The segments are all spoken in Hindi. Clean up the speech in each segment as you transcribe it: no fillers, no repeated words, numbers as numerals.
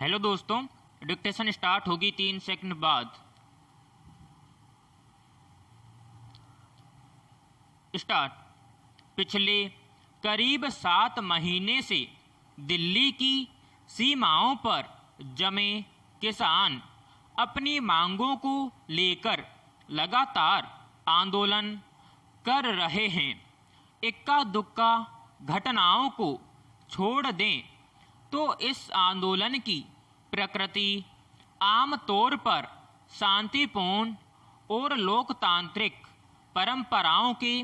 हेलो दोस्तों, डिक्टेशन स्टार्ट होगी 3 सेकंड बाद। स्टार्ट। पिछले करीब 7 महीने से दिल्ली की सीमाओं पर जमे किसान अपनी मांगों को लेकर लगातार आंदोलन कर रहे हैं। इक्का दुक्का घटनाओं को छोड़ दें तो इस आंदोलन की प्रकृति आमतौर पर शांतिपूर्ण और लोकतांत्रिक परंपराओं के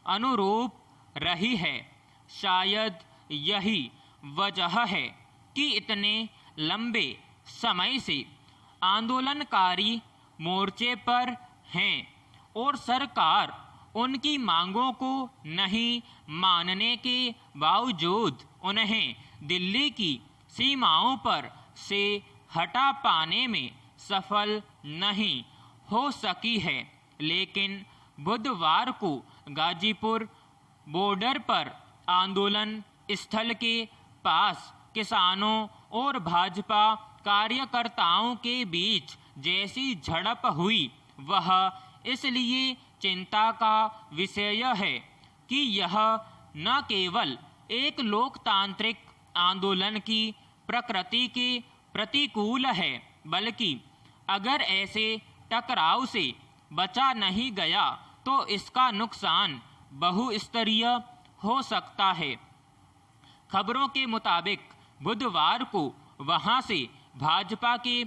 अनुरूप रही है। शायद यही वजह है कि इतने लंबे समय से आंदोलनकारी मोर्चे पर हैं और सरकार उनकी मांगों को नहीं मानने के बावजूद उन्हें दिल्ली की सीमाओं पर से हटा पाने में सफल नहीं हो सकी है। लेकिन बुधवार को गाजीपुर बॉर्डर पर आंदोलन स्थल के पास किसानों और भाजपा कार्यकर्ताओं के बीच जैसी झड़प हुई, वह इसलिए चिंता का विषय है कि यह न केवल एक लोकतांत्रिक आंदोलन की प्रकृति के प्रतिकूल है, बल्कि अगर ऐसे टकराव से बचा नहीं गया तो इसका नुकसान बहुस्तरीय हो सकता है। खबरों के मुताबिक बुधवार को वहां से भाजपा के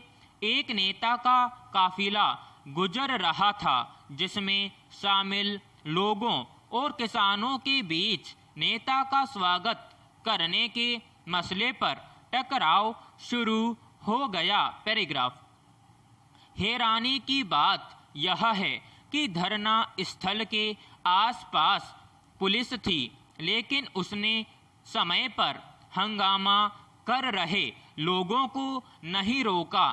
एक नेता का काफिला गुजर रहा था, जिसमें शामिल लोगों और किसानों के बीच नेता का स्वागत करने के मसले पर टकराव शुरू हो गया। पैराग्राफ। हैरानी की बात यह है कि धरना स्थल के आसपास पुलिस थी, लेकिन उसने समय पर हंगामा कर रहे लोगों को नहीं रोका।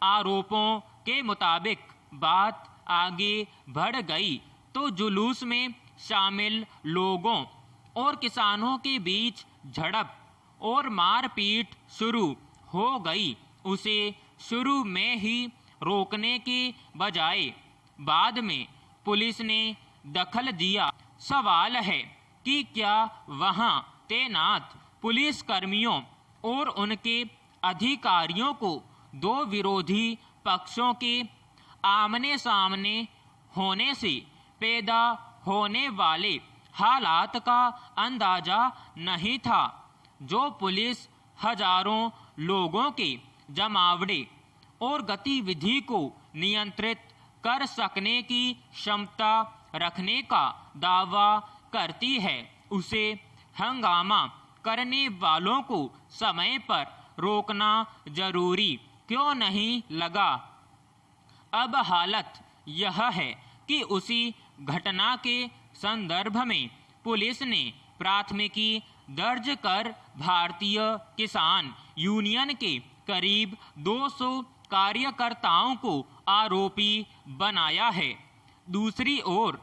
आरोपों के मुताबिक बात आगे बढ़ गई तो जुलूस में शामिल लोगों और किसानों के बीच झड़प और मारपीट शुरू हो गई। उसे शुरू में ही रोकने के बजाय बाद में पुलिस ने दखल दिया। सवाल है कि क्या वहां तैनात पुलिस कर्मियों और उनके अधिकारियों को दो विरोधी पक्षों के आमने सामने होने से पैदा होने वाले हालात का अंदाजा नहीं था, जो पुलिस हजारों लोगों के जमावड़े और गतिविधि को नियंत्रित कर सकने की क्षमता रखने का दावा करती है। उसे हंगामा करने वालों को समय पर रोकना जरूरी क्यों नहीं लगा? अब हालत यह है कि उसी घटना के संदर्भ में पुलिस ने प्राथमिकी दर्ज कर भारतीय किसान यूनियन के करीब 200 कार्यकर्ताओं को आरोपी बनाया है। दूसरी ओर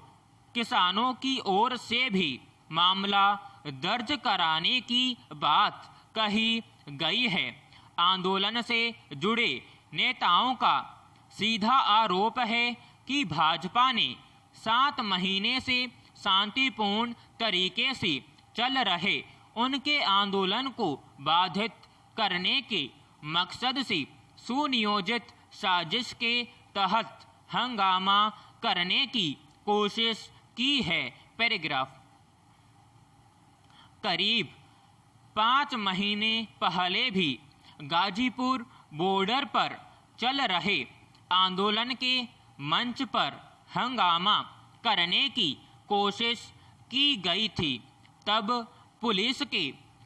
किसानों की ओर से भी मामला दर्ज कराने की बात कही गई है। आंदोलन से जुड़े नेताओं का सीधा आरोप है कि भाजपा ने 7 महीने से शांतिपूर्ण तरीके से चल रहे उनके आंदोलन को बाधित करने के मकसद से सुनियोजित साजिश के तहत हंगामा करने की कोशिश की है। पैराग्राफ। करीब 5 महीने पहले भी गाजीपुर बॉर्डर पर चल रहे आंदोलन के मंच पर हंगामा करने की कोशिश की गई थी। तब पुलिस के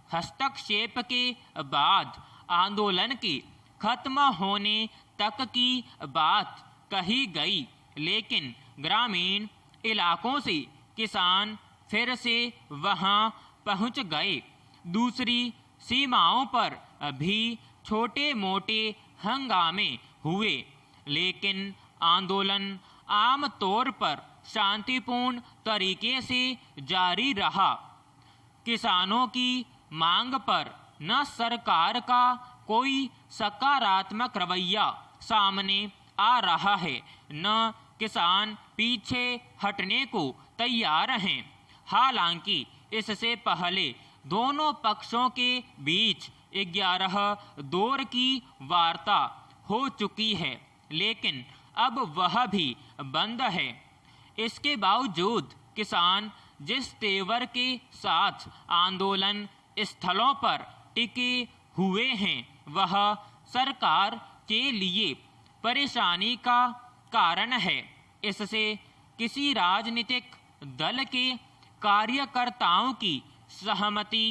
हस्तक्षेप के बाद आंदोलन के खत्म होने तक की बात कही गई, लेकिन ग्रामीण इलाकों से किसान फिर से वहां पहुंच गए। दूसरी सीमाओं पर भी छोटे मोटे हंगामे हुए, लेकिन आंदोलन आम तौर पर शांतिपूर्ण तरीके से जारी रहा। किसानों की मांग पर न सरकार का कोई सकारात्मक रवैया सामने आ रहा है, न किसान पीछे हटने को तैयार हैं। हालांकि इससे पहले दोनों पक्षों के बीच 11 दौर की वार्ता हो चुकी है, लेकिन अब वह भी बंद है। इसके बावजूद किसान जिस तेवर के साथ आंदोलन स्थलों पर टिके हुए हैं, वह सरकार के लिए परेशानी का कारण है। इससे किसी राजनीतिक दल के कार्यकर्ताओं की सहमति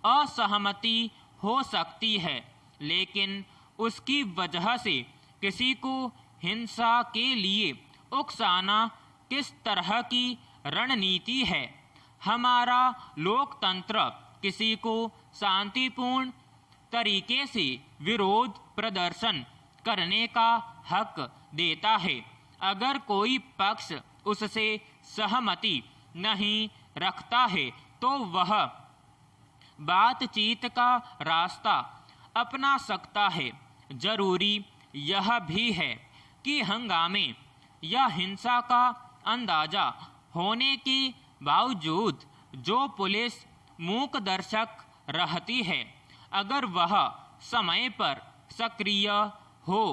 असहमति हो सकती है, लेकिन उसकी वजह से किसी को हिंसा के लिए उकसाना किस तरह की रणनीति है। हमारा लोकतंत्र किसी को शांतिपूर्ण तरीके से विरोध प्रदर्शन करने का हक देता है। अगर कोई पक्ष उससे सहमति नहीं रखता है तो वह बातचीत का रास्ता अपना सकता है। जरूरी यह भी है कि हंगामे या हिंसा का अंदाजा होने के बावजूद जो पुलिस मूक दर्शक रहती है, अगर वह समय पर सक्रिय हो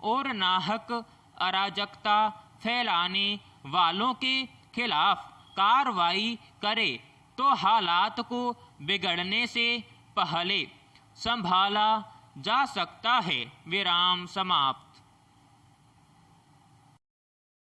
और नाहक अराजकता फैलाने वालों के खिलाफ कार्रवाई करे तो हालात को बिगड़ने से पहले संभाला जा सकता है। विराम समाप्त।